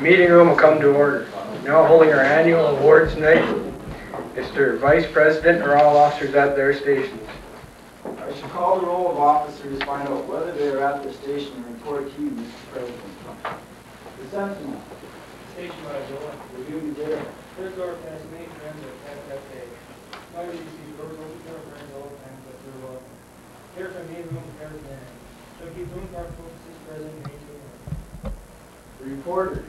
Meeting room will come to order. Now holding our annual awards night. Mr. Vice President or all officers at their stations. I should call the roll of officers, find out whether they are at their station, and report to you, Mr. President. The Sentinel. Station by Joe. The duty there. Third door past me, friends of FFA. My DC doors open to our friends all the time, but they're welcome. Care from me, room prepared then. So keep room park focuses present May 2. The reporter.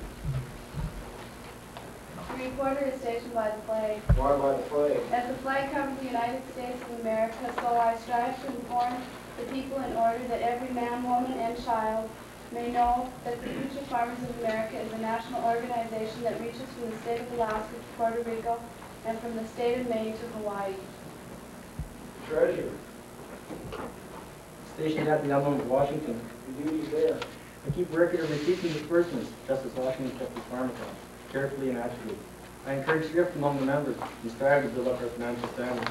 The reporter is stationed by the flag. Why by the flag? As the flag covers the United States of America, so I strive to inform the people in order that every man, woman, and child may know that the Future Farmers of America is a national organization that reaches from the state of Alaska to Puerto Rico and from the state of Maine to Hawaii. Treasurer. Stationed at the Island of Washington. The duty there. I keep record of receipts and disbursements, just as Washington kept his farm account, carefully and accurately. I encourage thrift among the members and strive to build up our financial standards,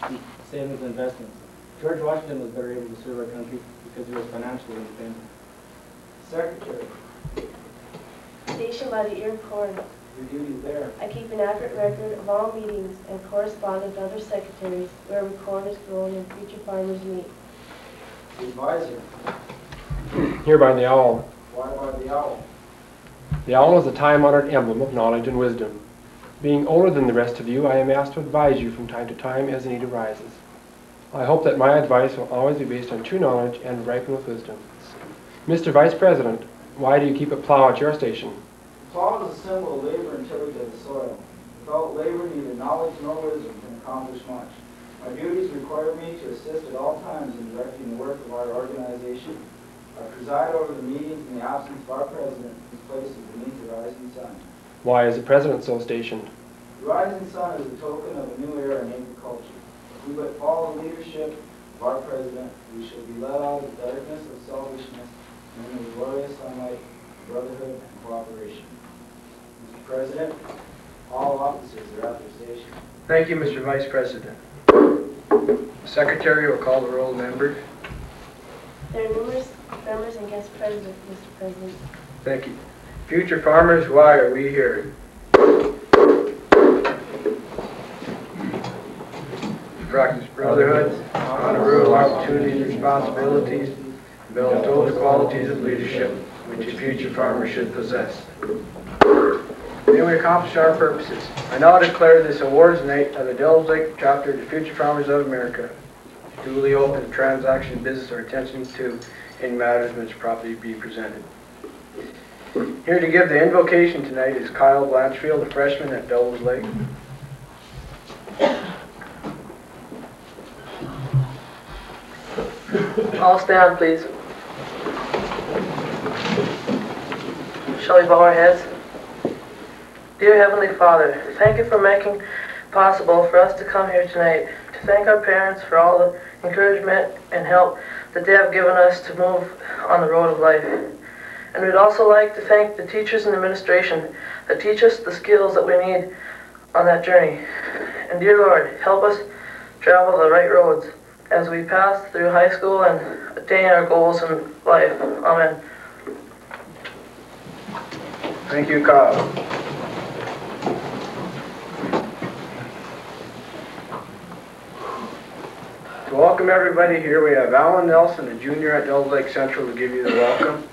keep savings and investments. George Washington was better able to serve our country because he was financially independent. Secretary. Stationed by the ear of corn. Your duty there. I keep an accurate record of all meetings and correspond with other secretaries wherever corn is grown and future farmers meet. The advisor. Here by the owl. Why by the owl? The owl is a time-honored emblem of knowledge and wisdom. Being older than the rest of you, I am asked to advise you from time to time as the need arises. I hope that my advice will always be based on true knowledge and ripen with wisdom. Mr. Vice President, why do you keep a plow at your station? Plow is a symbol of labor and tillage of the soil. Without labor, neither knowledge nor wisdom can accomplish much. My duties require me to assist at all times in directing the work of our organization. I preside over the meetings in the absence of our president, whose place is beneath the rising sun. Why is the President so stationed? The rising sun is a token of a new era in agriculture. If we but follow the leadership of our president, we shall be led out of the darkness of selfishness and into the glorious sunlight of brotherhood and cooperation. Mr. President, all officers are at their station. Thank you, Mr. Vice President. The Secretary will call the roll of members. There are numerous members and guest presidents, Mr. President. Thank you. Future farmers, why are we here? Practice brotherhood, honor rural opportunities and responsibilities, and build those qualities of leadership which a future farmer should possess. May we accomplish our purposes. I now declare this awards night of the Devils Lake chapter of the Future Farmers of America duly open to transaction, business, or attention to any matters which properly be presented. Here to give the invocation tonight is Kyle Blanchfield, a freshman at Devils Lake. All stand, please. Shall we bow our heads? Dear Heavenly Father, thank you for making possible for us to come here tonight to thank our parents for all the encouragement and help that they have given us to move on the road of life. And we'd also like to thank the teachers and administration that teach us the skills that we need on that journey. And dear Lord, help us travel the right roads as we pass through high school and attain our goals in life. Amen. Thank you, Kyle. To welcome everybody here, we have Alan Nelson, a junior at Devils Lake Central, to give you the welcome.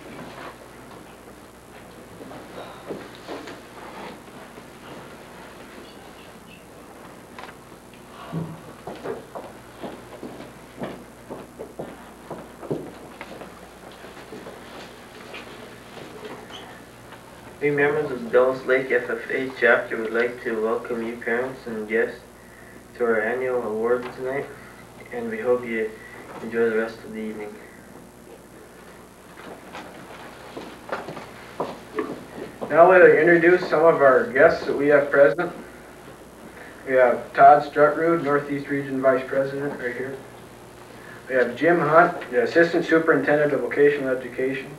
We members of the Debbies Lake FFA chapter would like to welcome you parents and guests to our annual awards tonight, and we hope you enjoy the rest of the evening. Now we'll introduce some of our guests that we have present. We have Todd Strutrud, Northeast Region Vice President, right here. We have Jim Hunt, the Assistant Superintendent of Vocational Education.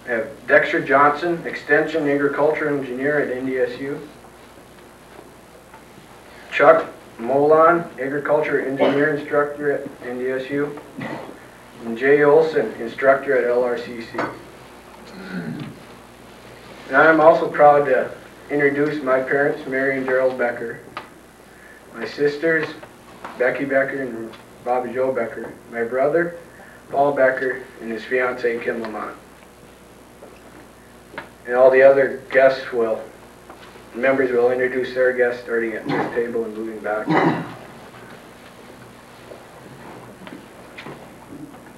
We have Dexter Johnson, Extension Agriculture Engineer at NDSU. Chuck Molan, Agriculture Engineer Instructor at NDSU. And Jay Olson, Instructor at LRCC. And I'm also proud to introduce my parents, Mary and Gerald Becker. My sisters, Becky Becker and Bobby Joe Becker. My brother, Paul Becker, and his fiancee, Kim Lamont. And all the other guests members will introduce their guests starting at this table and moving back. I'd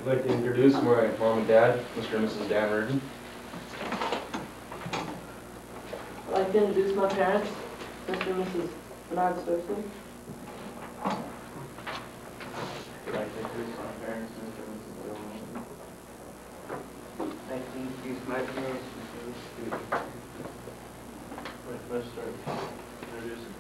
like to introduce my mom and dad, Mr. and Mrs. Dan Reardon. I'd like to introduce my parents, Mr. and Mrs. Bernard Stokely. I'd like to introduce my parents, Mr. and Mrs. Bill Wilson. I'd like to introduce my parents, Mr. and Mrs. Let's start introducing.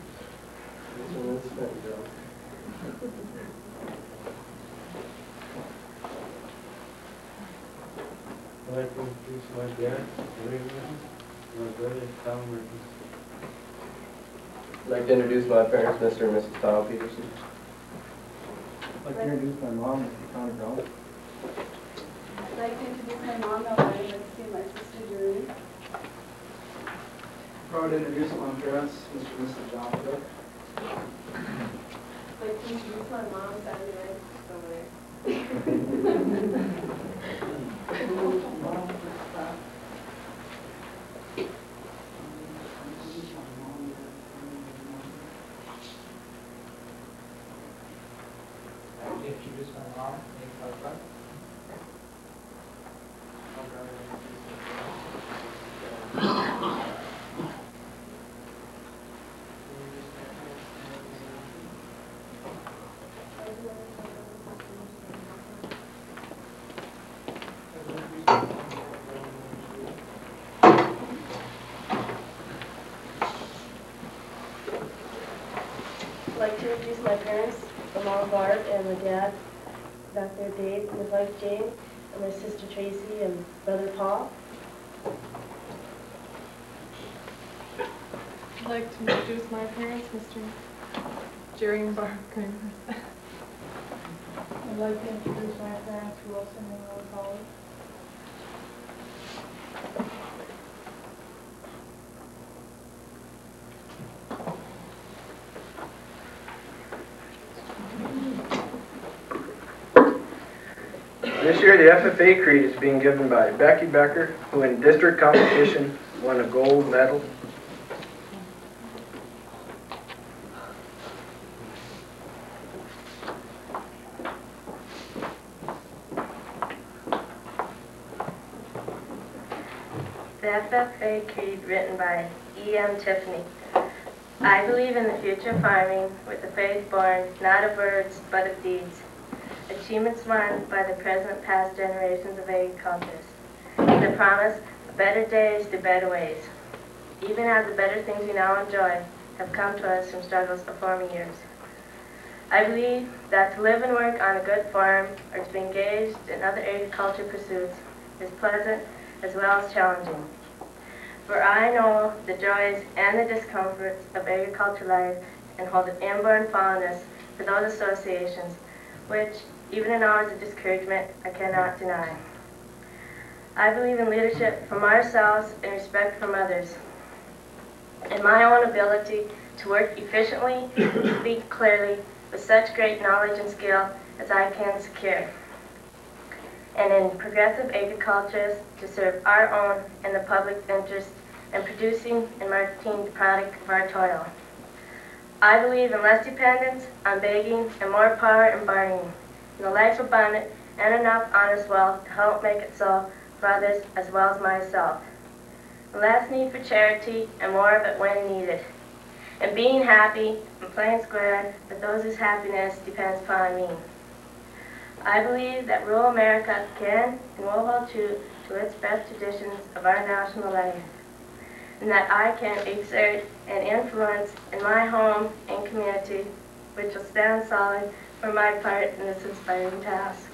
I'd like to introduce my dad, Larry Reardon, and my brother, Tom Reardon. I'd like to introduce my parents, Mr. and Mrs. Kyle Peterson. I'd like to introduce my mom, Mrs. Connie Brown. I'd like to introduce my mom, Melanie, and my sister, Julie. Proud to introduce my parents, Mr. and Mrs. John Cook. I'd like to introduce my mom, Saturday, over there. I would introduce my mom, Dakota. I'd like to introduce my parents, my mom Barb and my dad, back there Dave, and his wife Jane, and my sister Tracy and brother Paul. I'd like to introduce my parents, Mr. Jerry and Barb Kramer. I'd like to introduce my parents, Wilson and Rose Holly. This year, the FFA Creed is being given by Becky Becker, who in district competition won a gold medal. The FFA Creed written by E.M. Tiffany. I believe in the future of farming with a faith born not of words but of deeds. Achievements won by the present past generations of agriculturists. The promise of better days to better ways. Even as the better things we now enjoy have come to us from struggles of former years. I believe that to live and work on a good farm or to be engaged in other agriculture pursuits is pleasant as well as challenging. For I know the joys and the discomforts of agriculture life and hold an inborn fondness for those associations which, even in hours of discouragement, I cannot deny. I believe in leadership from ourselves and respect from others. In my own ability to work efficiently, speak clearly, with such great knowledge and skill as I can secure. And in progressive agriculture to serve our own and the public's interest in producing and marketing the product of our toil. I believe in less dependence on begging and more power in bargaining, in a life abundant and enough honest wealth to help make it so for others as well as myself. Less need for charity and more of it when needed. And being happy and playing square with those whose happiness depends upon me. I believe that rural America can and will hold true to its best traditions of our national life, and that I can exert an influence in my home and community, which will stand solid for my part in this inspiring task.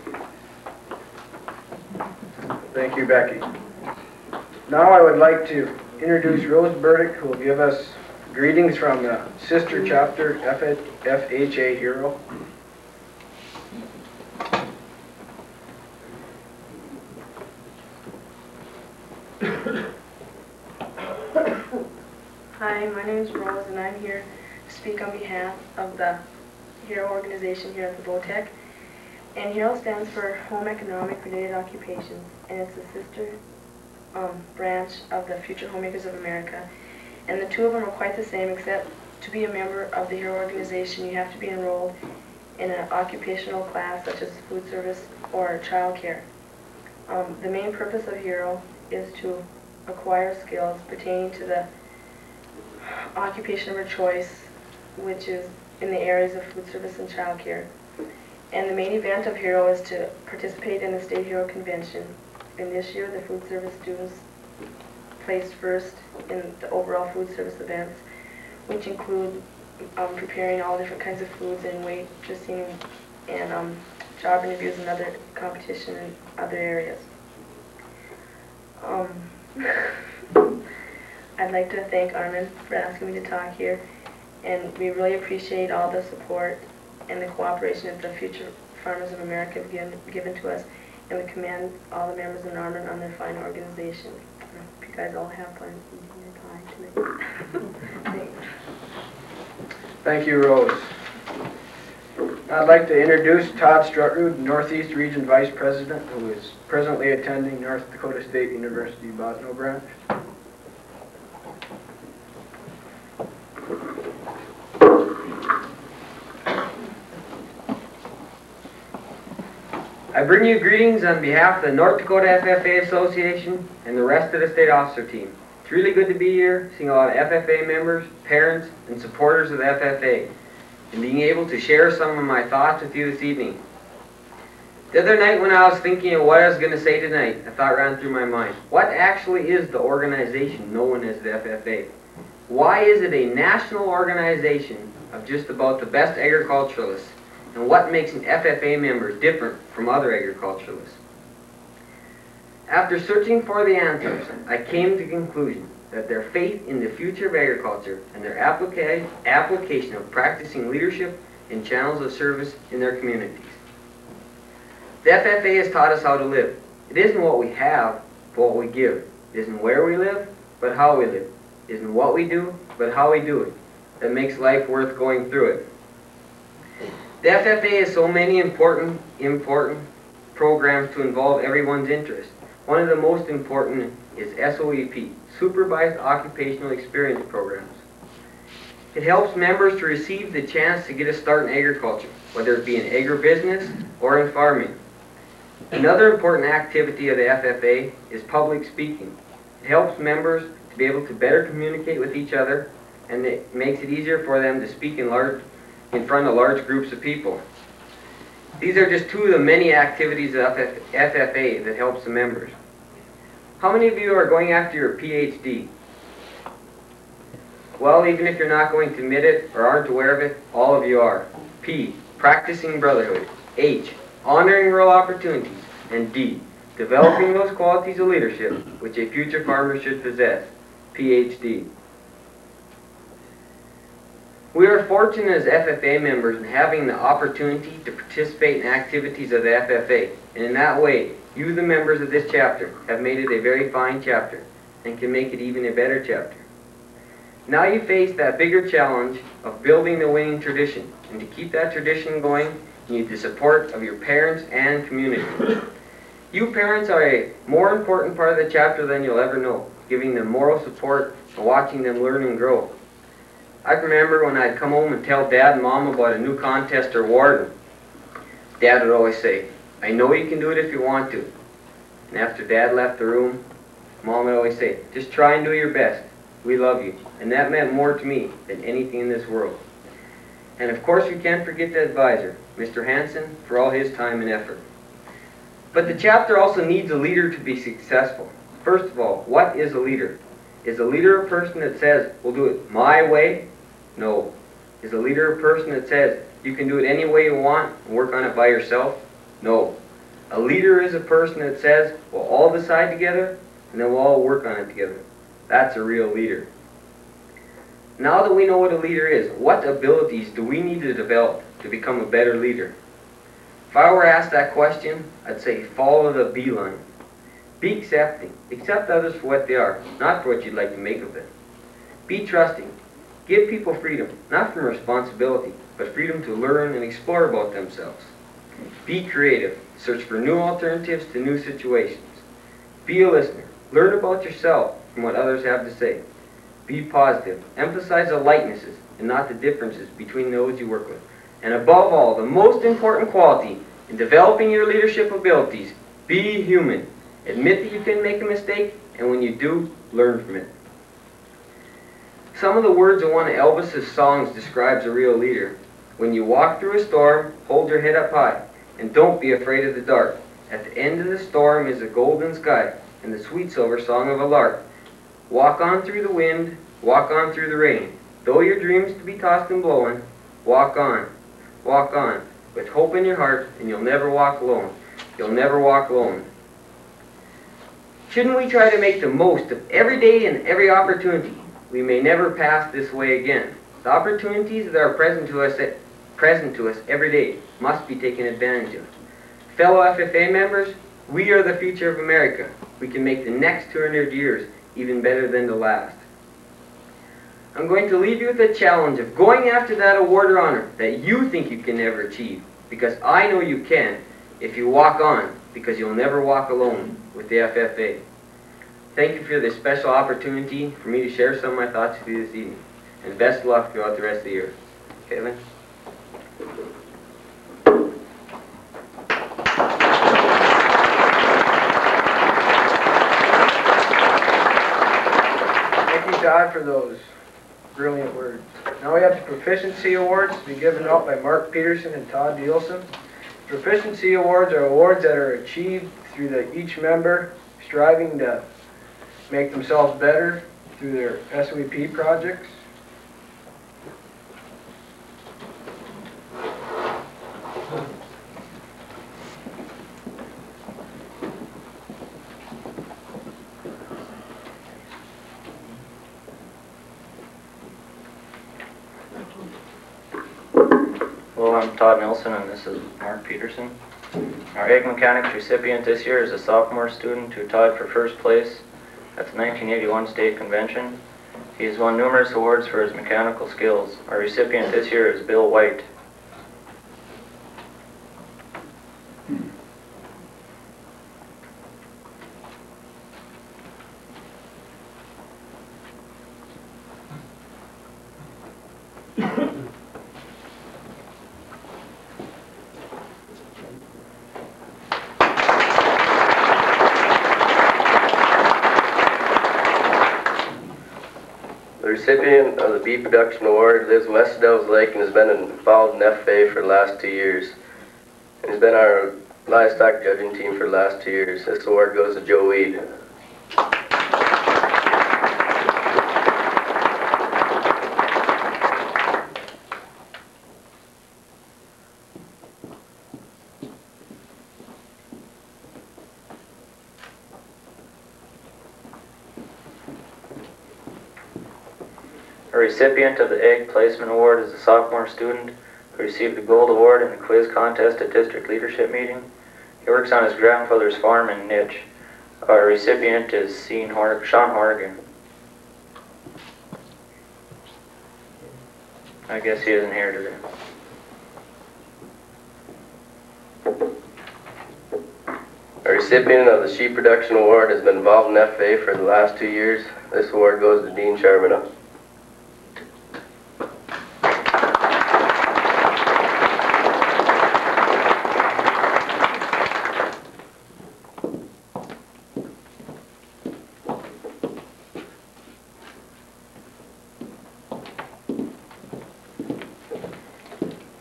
Thank you, Becky. Now I would like to introduce Rose Burdick, who will give us greetings from the sister chapter FHA Hero. Hi, my name is Rose, and I'm here to speak on behalf of the HERO organization here at the VOTEC. And HERO stands for Home Economic Related Occupations, and it's a sister branch of the Future Homemakers of America. And the two of them are quite the same, except to be a member of the HERO organization, you have to be enrolled in an occupational class such as food service or child care. The main purpose of HERO is to acquire skills pertaining to the occupation of our choice, which is in the areas of food service and child care. And the main event of HERO is to participate in the State HERO Convention. And this year, the food service students placed first in the overall food service events, which include preparing all different kinds of foods and waitressing and job interviews and other competition in other areas. I'd like to thank Armin for asking me to talk here, and we really appreciate all the support and the cooperation that the Future Farmers of America have given to us, and we commend all the members of Armin on their fine organization. I hope you guys all have fun in your time tonight. Thanks. Thank you, Rose. I'd like to introduce Todd Strutrud, Northeast Region Vice President, who is presently attending North Dakota State University Bosno branch. I bring you greetings on behalf of the North Dakota FFA Association and the rest of the state officer team. It's really good to be here, seeing a lot of FFA members, parents, and supporters of the FFA, and being able to share some of my thoughts with you this evening. The other night when I was thinking of what I was going to say tonight, a thought ran through my mind. What actually is the organization known as the FFA? Why is it a national organization of just about the best agriculturalists? And what makes an FFA member different from other agriculturalists? After searching for the answers, I came to the conclusion that their faith in the future of agriculture and their application of practicing leadership and channels of service in their communities. The FFA has taught us how to live. It isn't what we have, but what we give. It isn't where we live, but how we live. It isn't what we do, but how we do it. That makes life worth going through it. The FFA has so many important programs to involve everyone's interest. One of the most important is SOEP, Supervised Occupational Experience Programs. It helps members to receive the chance to get a start in agriculture, whether it be in agribusiness or in farming. Another important activity of the FFA is public speaking. It helps members to be able to better communicate with each other, and it makes it easier for them to speak in front of large groups of people. These are just two of the many activities of FFA that helps the members. How many of you are going after your PhD? Well, even if you're not going to admit it or aren't aware of it, all of you are. P, practicing brotherhood. H, honoring rural opportunities. And D, developing those qualities of leadership which a future farmer should possess. PhD. We are fortunate as FFA members in having the opportunity to participate in activities of the FFA, and in that way, you, the members of this chapter, have made it a very fine chapter, and can make it even a better chapter. Now you face that bigger challenge of building the winning tradition, and to keep that tradition going, you need the support of your parents and community. You parents are a more important part of the chapter than you'll ever know, giving them moral support and watching them learn and grow. I remember when I'd come home and tell Dad and Mom about a new contest or award, Dad would always say, "I know you can do it if you want to." And after Dad left the room, Mom would always say, "Just try and do your best. We love you." And that meant more to me than anything in this world. And of course we can't forget the advisor, Mr. Hansen, for all his time and effort. But the chapter also needs a leader to be successful. First of all, what is a leader? Is a leader a person that says, we'll do it my way? No. Is a leader a person that says, you can do it any way you want and work on it by yourself? No. A leader is a person that says, we'll all decide together and then we'll all work on it together. That's a real leader. Now that we know what a leader is, what abilities do we need to develop to become a better leader? If I were asked that question, I'd say follow the beeline. Be accepting. Accept others for what they are, not for what you'd like to make of it. Be trusting. Give people freedom, not from responsibility, but freedom to learn and explore about themselves. Be creative. Search for new alternatives to new situations. Be a listener. Learn about yourself from what others have to say. Be positive. Emphasize the likenesses and not the differences between those you work with. And above all, the most important quality in developing your leadership abilities, be human. Admit that you can make a mistake, and when you do, learn from it. Some of the words in one of Elvis's songs describes a real leader. When you walk through a storm, hold your head up high, and don't be afraid of the dark. At the end of the storm is a golden sky, and the sweet silver song of a lark. Walk on through the wind, walk on through the rain. Though your dreams to be tossed and blowing, walk on, with hope in your heart, and you'll never walk alone. You'll never walk alone. Shouldn't we try to make the most of every day and every opportunity? We may never pass this way again. The opportunities that are present to us every day must be taken advantage of. Fellow FFA members, we are the future of America. We can make the next 200 years even better than the last. I'm going to leave you with the challenge of going after that award or honor that you think you can never achieve, because I know you can if you walk on, because you'll never walk alone with the FFA. Thank you for this special opportunity for me to share some of my thoughts with you this evening, and best of luck throughout the rest of the year. Caitlin? Thank you, Todd, for those brilliant words. Now we have the Proficiency Awards to be given out by Mark Peterson and Todd Nielsen. Proficiency Awards are awards that are achieved through each member striving to make themselves better through their SWP projects. Hello, I'm Todd Nilsson and this is Mark Peterson. Our egg mechanics recipient this year is a sophomore student who tied for first place at the 1981 state convention. He has won numerous awards for his mechanical skills. Our recipient this year is Bill White. The recipient of the Bee Production Award lives west of Devils Lake and has been involved in FFA for the last 2 years. And he's been our livestock judging team for the last 2 years. This award goes to Joe Weed. A recipient of the Egg Placement Award is a sophomore student who received the Gold Award in the quiz contest at district leadership meeting. He works on his grandfather's farm in Niche. Our recipient is Sean Horgan. I guess he isn't here today. A recipient of the Sheep Production Award has been involved in FFA for the last 2 years. This award goes to Dean Charbonneau.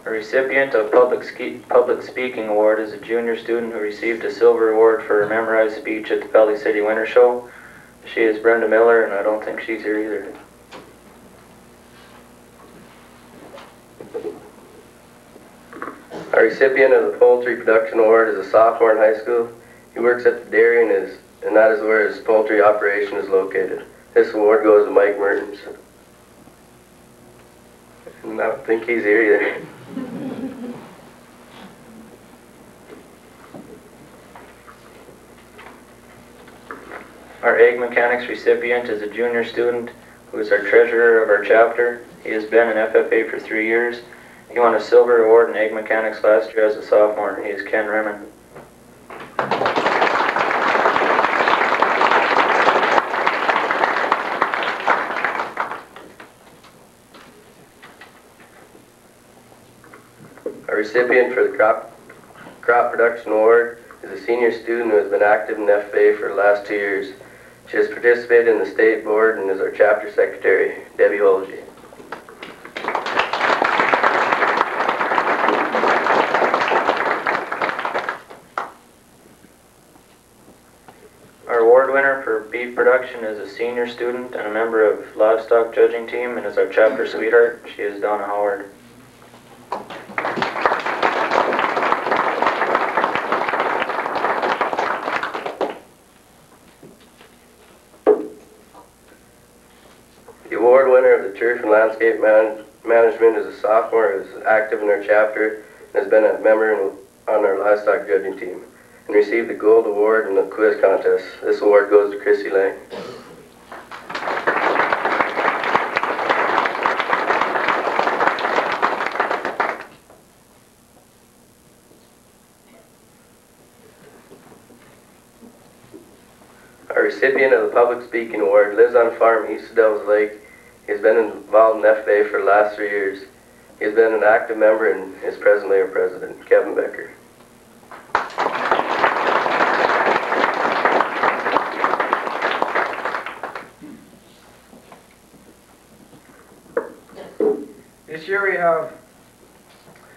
A recipient of Public Speaking Award is a junior student who received a silver award for her memorized speech at the Valley City Winter Show. She is Brenda Miller, and I don't think she's here either. Our recipient of the Poultry Production Award is a sophomore in high school. He works at the dairy and that is where his poultry operation is located. This award goes to Mike Mertens. And I don't think he's here either. Our Egg Mechanics recipient is a junior student who is our treasurer of our chapter. He has been an FFA for 3 years. He won a silver award in Egg Mechanics last year as a sophomore. He is Ken Remen. Our recipient for the Crop Production Award is a senior student who has been active in FFA for the last 2 years. She has participated in the state board and is our chapter secretary, Debbie Holje. Our award winner for beef production is a senior student and a member of livestock judging team and is our chapter sweetheart. She is Donna Howard. The award winner of the Turf and Landscape Management is a sophomore who is active in our chapter and has been a member on our livestock judging team and received the gold award in the quiz contest. This award goes to Chrissy Lang. Our recipient of the Public Speaking Award lives on a farm east of Devils Lake. He has been involved in FFA for the last 3 years. He has been an active member and is presently our president, Kevin Becker. This year we have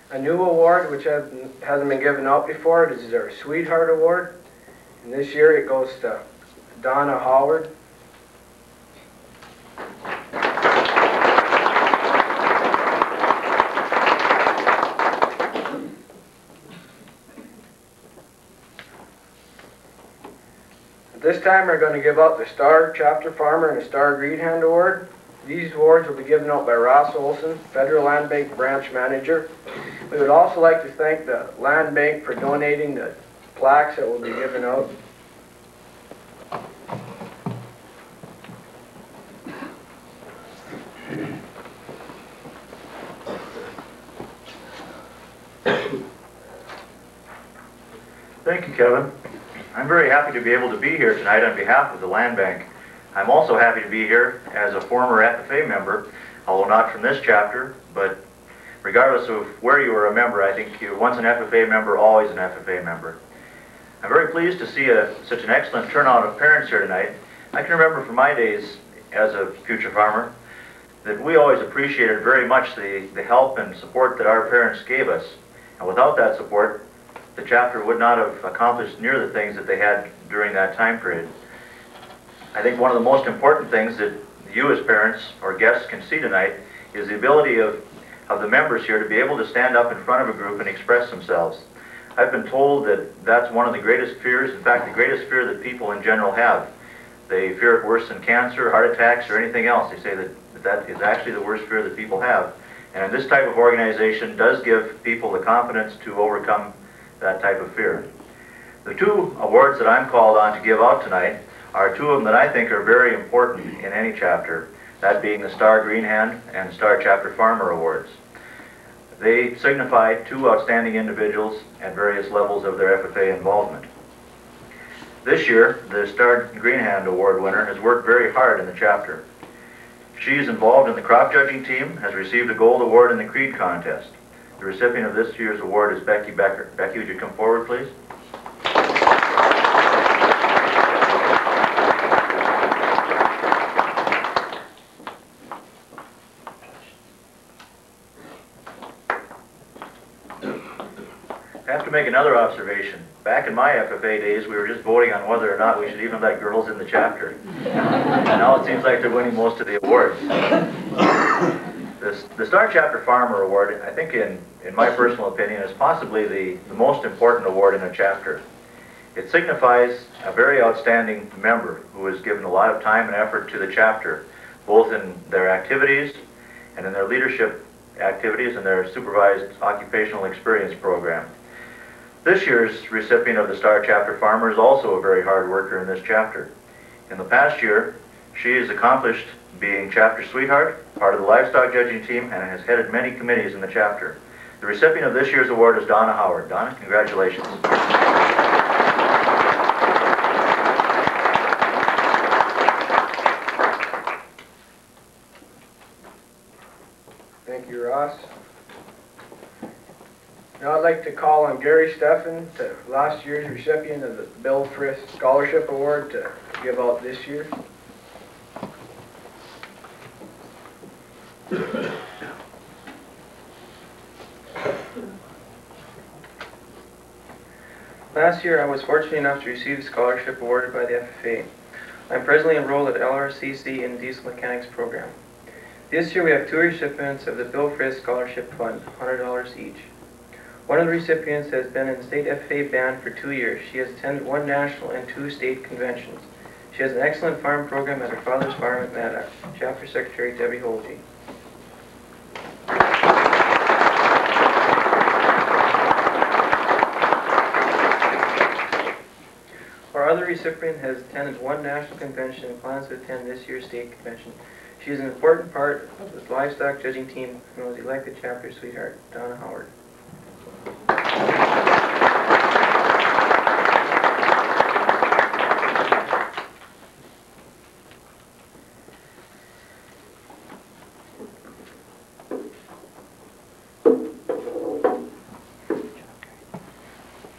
a new award which hasn't been given out before. This is our Sweetheart Award. And this year it goes to Donna Howard. This time we're going to give out the Star Chapter Farmer and the Star Green Hand Award. These awards will be given out by Ross Olson, Federal Land Bank Branch Manager. We would also like to thank the Land Bank for donating the plaques that will be given out. Thank you, Kevin. I'm very happy to be able to be here tonight on behalf of the Land Bank. I'm also happy to be here as a former FFA member, although not from this chapter, but regardless of where you were a member, I think you're once an FFA member, always an FFA member. I'm very pleased to see such an excellent turnout of parents here tonight. I can remember from my days as a future farmer that we always appreciated very much the help and support that our parents gave us. And without that support, the chapter would not have accomplished near the things that they had during that time period. I think one of the most important things that you as parents or guests can see tonight is the ability of the members here to be able to stand up in front of a group and express themselves. I've been told that that's one of the greatest fears, in fact the greatest fear that people in general have. They fear it worse than cancer, heart attacks, or anything else. They say that is actually the worst fear that people have. And this type of organization does give people the confidence to overcome that type of fear. The two awards that I'm called on to give out tonight are two of them that I think are very important in any chapter, that being the Star Green Hand and Star Chapter Farmer Awards. They signify two outstanding individuals at various levels of their FFA involvement. This year, the Star Green Hand Award winner has worked very hard in the chapter. She is involved in the crop judging team, has received a gold award in the Creed contest. The recipient of this year's award is Becky Becker. Becky, would you come forward, please? make another observation. Back in my FFA days, we were just voting on whether or not we should even let girls in the chapter. Now it seems like they're winning most of the awards. The Star Chapter Farmer Award, I think in my personal opinion, is possibly the most important award in a chapter. It signifies a very outstanding member who has given a lot of time and effort to the chapter, both in their activities and in their leadership activities and their supervised occupational experience program. This year's recipient of the Star Chapter Farmer is also a very hard worker in this chapter. In the past year, she has accomplished being chapter sweetheart, part of the livestock judging team, and has headed many committees in the chapter. The recipient of this year's award is Donna Howard. Donna, congratulations. Thank you, Ross. Now I'd like to call on Gary Steffen, to last year's recipient of the Bill Frith Scholarship Award, to give out this year. Last year, I was fortunate enough to receive the scholarship awarded by the FFA. I'm presently enrolled at LRCC in the Diesel Mechanics program. This year, we have 2 recipients of the Bill Frith Scholarship Fund, $100 each. One of the recipients has been in the state FFA band for 2 years. She has attended 1 national and 2 state conventions. She has an excellent farm program at her father's farm at Maddox. Chapter Secretary Debbie Holje. Our other recipient has attended 1 national convention and plans to attend this year's state convention. She is an important part of the livestock judging team and was elected chapter sweetheart, Donna Howard.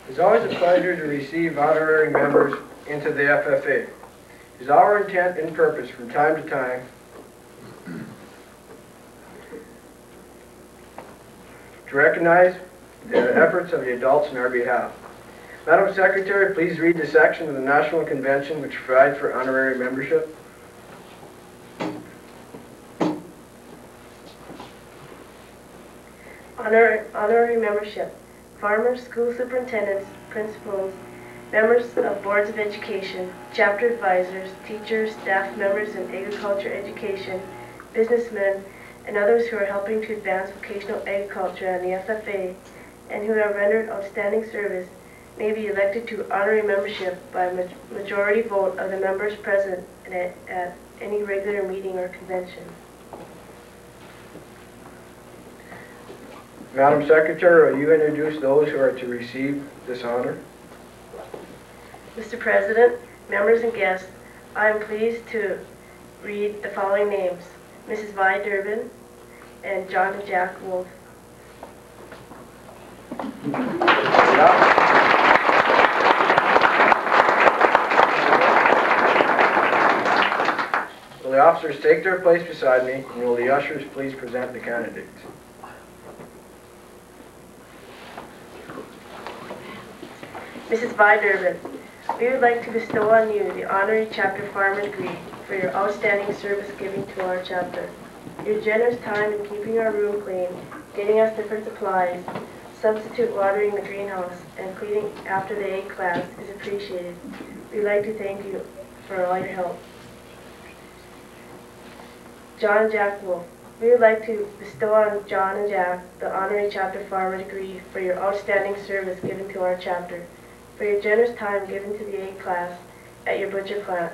It's always a pleasure to receive honorary members into the FFA. It is our intent and purpose from time to time to recognize the efforts of the adults in our behalf. Madam Secretary, please read the section of the National Convention which provides for honorary membership. Honorary membership. Farmers, school superintendents, principals, members of boards of education, chapter advisors, teachers, staff members in agriculture education, businessmen, and others who are helping to advance vocational agriculture on the FFA and who have rendered outstanding service may be elected to honorary membership by majority vote of the members present at any regular meeting or convention. Madam Secretary, will you introduce those who are to receive this honor? Mr. President, members and guests, I am pleased to read the following names: Mrs. Vi Durbin and John and Jack Wolf. Will the officers take their place beside me, and will the ushers please present the candidates? Mrs. Vi Durbin, we would like to bestow on you the honorary chapter farmer degree for your outstanding service given to our chapter. Your generous time in keeping our room clean, getting us different supplies, substitute watering the greenhouse, and cleaning after the egg class is appreciated. We'd like to thank you for all your help. John and Jack Wolf, we would like to bestow on John and Jack the honorary chapter farmer degree for your outstanding service given to our chapter, for your generous time given to the egg class at your butcher plant.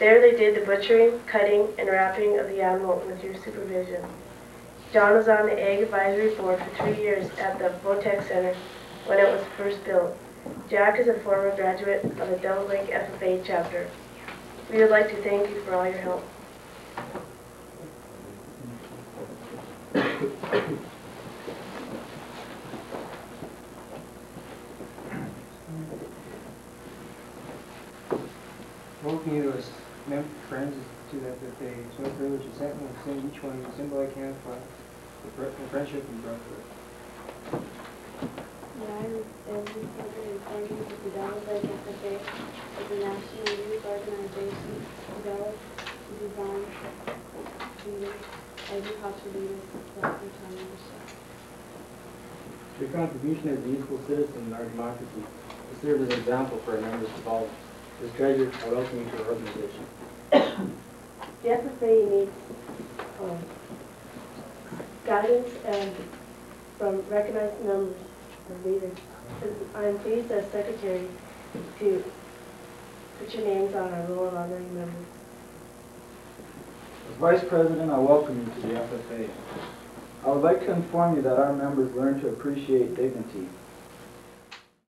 There they did the butchering, cutting, and wrapping of the animal with your supervision. John was on the Egg Advisory Board for 3 years at the Votech Center when it was first built. Jack is a former graduate of the Double Lake FFA chapter. We would like to thank you for all your help. Welcome you as friends to the FFA. It's my privilege to send each one a symbol I can for friendship and brotherhood. Yeah, as you further inform you that the Debbies FFA is a national youth organization developed to design leaders, agricultural leaders throughout their time leadership. Your contribution as a useful citizen in our democracy has served as an example for our members to follow. As treasurer, I welcome you to our organization. The FFA needs guidance and from recognized members and leaders. I am pleased as secretary to put your names on our roll of honoring members. As vice president, I welcome you to the FFA. I would like to inform you that our members learn to appreciate dignity